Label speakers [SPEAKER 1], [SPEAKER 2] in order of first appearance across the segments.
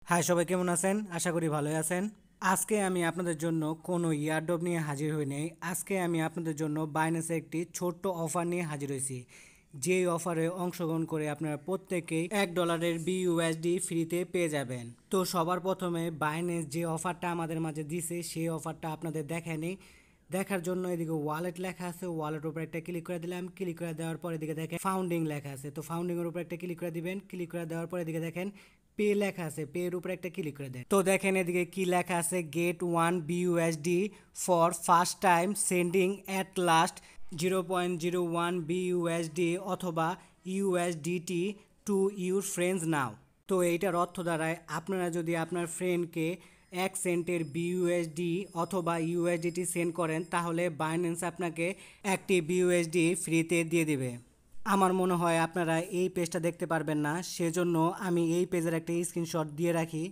[SPEAKER 1] High সবাই কেমন আছেন? আশা করি ভালোই আছেন। আজকে আমি আপনাদের জন্য কোনো ইয়ারড্রপ নিয়ে হাজির হই নাই। আজকে আমি আপনাদের জন্য বাইন্যান্সে একটি ছোট্ট অফার নিয়ে হাজির হয়েছি। যেই অফারে অংশগ্রহণ করে আপনারা প্রত্যেকেই $1 BUSD ফ্রিতে পেয়ে যাবেন। তো সবার প্রথমে বাইন্যান্স যে অফারটা আমাদের মাঝে দিছে সেই অফারটা আপনাদের দেখায়নি। দেখার জন্য এদিকে ওয়ালেট লেখা আছে, ওয়ালেটের উপর একটা ক্লিক করে দিলাম। ক্লিক করে দেওয়ার পর এদিকে দেখেন ফাউন্ডিং লেখা আছে, তো ফাউন্ডিং এর উপর একটা ক্লিক করে দিবেন। ক্লিক করে দেওয়ার পর এদিকে দেখেন পে লেখা আছে, পে এর উপর একটা ক্লিক করে দেন। তো দেখেন এদিকে কি লেখা আছে, get 1 BUSD for first time sending at last 0.01 BUSD অথবা USDT to your friends now. তো এইটার অর্থ দাঁড়ায় আপনারা যদি আপনার ফ্রেন্ডকে 1 সেন্টের বিইউএসডি অথবা ইউএসডিটি সেন্ড করেন তাহলে বাইন্যান্স আপনাকে একটি বিইউএসডি ফ্রিতে দিয়ে দিবে। আমার মনে হয় আপনারা এই পেজটা দেখতে পারবেন না, সেজন্য আমি এই পেজের একটা স্ক্রিনশট দিয়ে রাখি।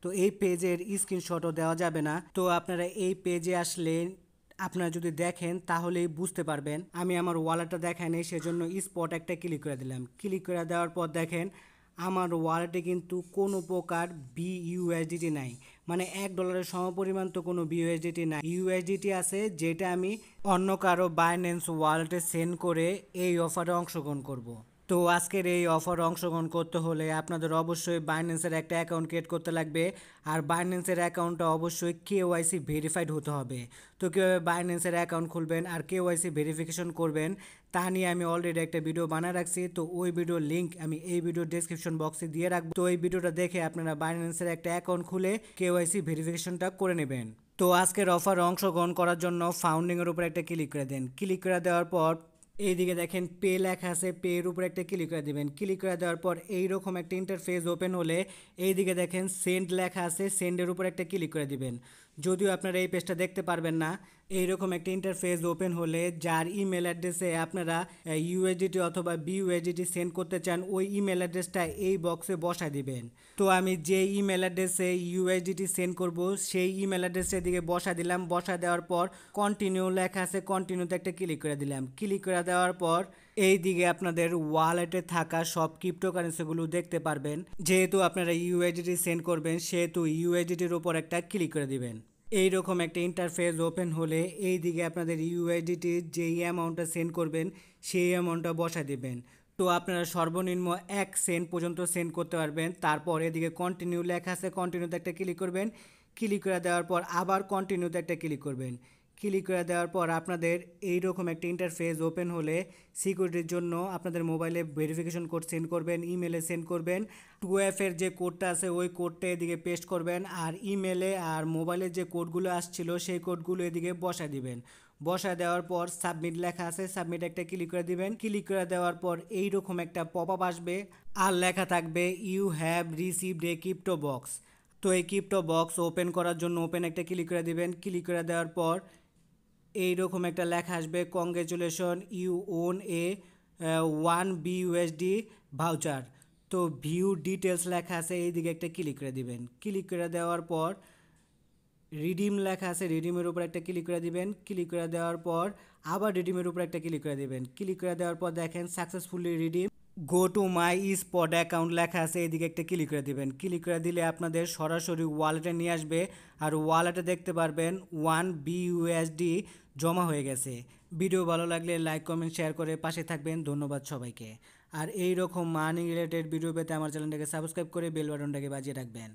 [SPEAKER 1] তো এই পেজের স্ক্রিনশটও দেওয়া যাবে না। তো আপনারা এই পেজে আসলে আপনারা যদি দেখেন তাহলেই বুঝতে পারবেন। আমি আমার ওয়ালেটটা দেখাইনি, সেজন্য স্পট একটা ক্লিক করে দিলাম। ক্লিক করে দেওয়ার পর দেখেন আমার ওয়ালেটে কিন্তু কোনো প্রকার বিইউএসডিটি নাই, মানে $1 সমপরিমাণ তো কোনো বিইউএসডিটি নাই। ইউএসডিটি আছে যেটা আমি অন্য কারো বাইন্যান্স ওয়ালেটে সেন্ড করে এই অফারে অংশগ্রহণ করব। তো আজকের এই অফারে অংশগ্রহণ করতে হলে আপনাদের অবশ্যই বাইন্যান্সের একটা অ্যাকাউন্ট ক্রিয়েট করতে লাগবে, আর বাইন্যান্সের অ্যাকাউন্টটা অবশ্যই কেওয়াইসি ভেরিফাইড হতে হবে। তো কীভাবে বাইন্যান্সের অ্যাকাউন্ট খুলবেন আর কেওয়াইসি ভেরিফিকেশন করবেন তা নিয়ে আমি অলরেডি একটা ভিডিও বানিয়ে রাখছি। তো ওই ভিডিওর লিঙ্ক আমি এই ভিডিওর ডেসক্রিপশন বক্সে দিয়ে রাখবো। তো এই ভিডিওটা দেখে আপনারা বাইন্যান্সের একটা অ্যাকাউন্ট খুলে কেওয়াইসি ভেরিফিকেশনটা করে নেবেন। তো আজকের অফারে অংশগ্রহণ করার জন্য ফাউন্ডিংয়ের উপর একটা ক্লিক করে দেন। ক্লিক করে দেওয়ার পর এইদিকে দেখেন পে লেখা আছে, পে এর উপর একটা ক্লিক করে দিবেন। ক্লিক করে দেওয়ার পর এইরকম একটা ইন্টারফেস ওপেন হলে এইদিকে দেখেন সেন্ড লেখা আছে, সেন্ডের উপর একটা ক্লিক করে দিবেন। যদিও আপনারা এই পেজটা দেখতে পারবেন না, এইরকম একটা ইন্টারফেস ওপেন হলে যার ইমেল অ্যাড্রেসে আপনারা ইউএসডিটি অথবা বিইউএসডিটি সেন্ড করতে চান ওই ইমেল অ্যাড্রেসটা এই বক্সে বসায় দিবেন। তো আমি যে ইমেল অ্যাড্রেসে ইউএসডিটি সেন্ড করব সেই ইমেল অ্যাড্রেসের দিকে বসা দিলাম। বসা দেওয়ার পর কন্টিনিউ লেখা আছে, কন্টিনিউতে একটা ক্লিক করে দিলাম। ক্লিক করে দেওয়ার পর এই দিকে আপনাদের ওয়ালেটে থাকা সব ক্রিপ্টোকারেন্সিগুলো দেখতে পারবেন। যেহেতু আপনারা ইউএসডিটি সেন্ড করবেন সেহেতু ইউএসডিটির উপর একটা ক্লিক করে দিবেন। এইরকম একটা ইন্টারফেস ওপেন হলে এই দিকে আপনাদের ইউএসডিটির যেই অ্যামাউন্টটা সেন্ড করবেন সেই অ্যামাউন্টটা বসা দিবেন। তো আপনারা সর্বনিম্ন 1 সেন্ট পর্যন্ত সেন্ড করতে পারবেন। তারপর এদিকে কন্টিনিউ লেখা আছে, কন্টিনিউতে একটা ক্লিক করবেন। ক্লিক করে দেওয়ার পর আবার কন্টিনিউতে একটা ক্লিক করবেন। ক্লিক করে দেওয়ার পর আপনাদের এইরকম একটা ইন্টারফেস ওপেন হলে সিকিউরিটির জন্য আপনাদের মোবাইলে ভেরিফিকেশন কোড সেন্ড করবেন, ইমেলে সেন্ড করবেন। 2FA এর যে কোডটা আছে ওই কোডটা এদিকে পেস্ট করবেন, আর ইমেলে আর মোবাইলের যে কোডগুলো আসছিল সেই কোডগুলো এদিকে বসা দিবেন। বসা দেওয়ার পর সাবমিট লেখা আছে, সাবমিট একটা ক্লিক করে দিবেন। ক্লিক করে দেওয়ার পর এইরকম একটা পপ আপ আসবে আর লেখা থাকবে you have received a crypto box. তো এই ক্রিপ্টো বক্স ওপেন করার জন্য ওপেন একটা ক্লিক করে দিবেন। ক্লিক করে দেওয়ার পর এইরকম একটা লেখা আসবে, congratulation you won a 1 BUSD voucher. তো ভিউ ডিটেলস লেখা আছে, এইদিকে একটা ক্লিক করে দিবেন। ক্লিক করে দেওয়ার পর রিডিম লেখা আছে, রিডিমের উপর একটা ক্লিক করে দিবেন। ক্লিক করে দেওয়ার পর আবার রিডিমের উপর একটা ক্লিক করে দিবেন। ক্লিক করে দেওয়ার পর দেখেন successfully redeem go to my spot account লেখা আছে, এদিকে একটা ক্লিক করে দিবেন। ক্লিক করে দিলে আপনাদের সরাসরি ওয়ালেটে নিয়ে আসবে, আর ওয়ালেটে দেখতে পারবেন 1 BUSD জমা হয়ে গেছে। ভিডিও ভালো লাগলে লাইক কমেন্ট শেয়ার করে পাশে থাকবেন। ধন্যবাদ সবাইকে। আর এই রকম মানি রিলেটেড ভিডিও পেতে আমার চ্যানেলটাকে সাবস্ক্রাইব করে বেল বাটনটাকে বাজিয়ে রাখবেন।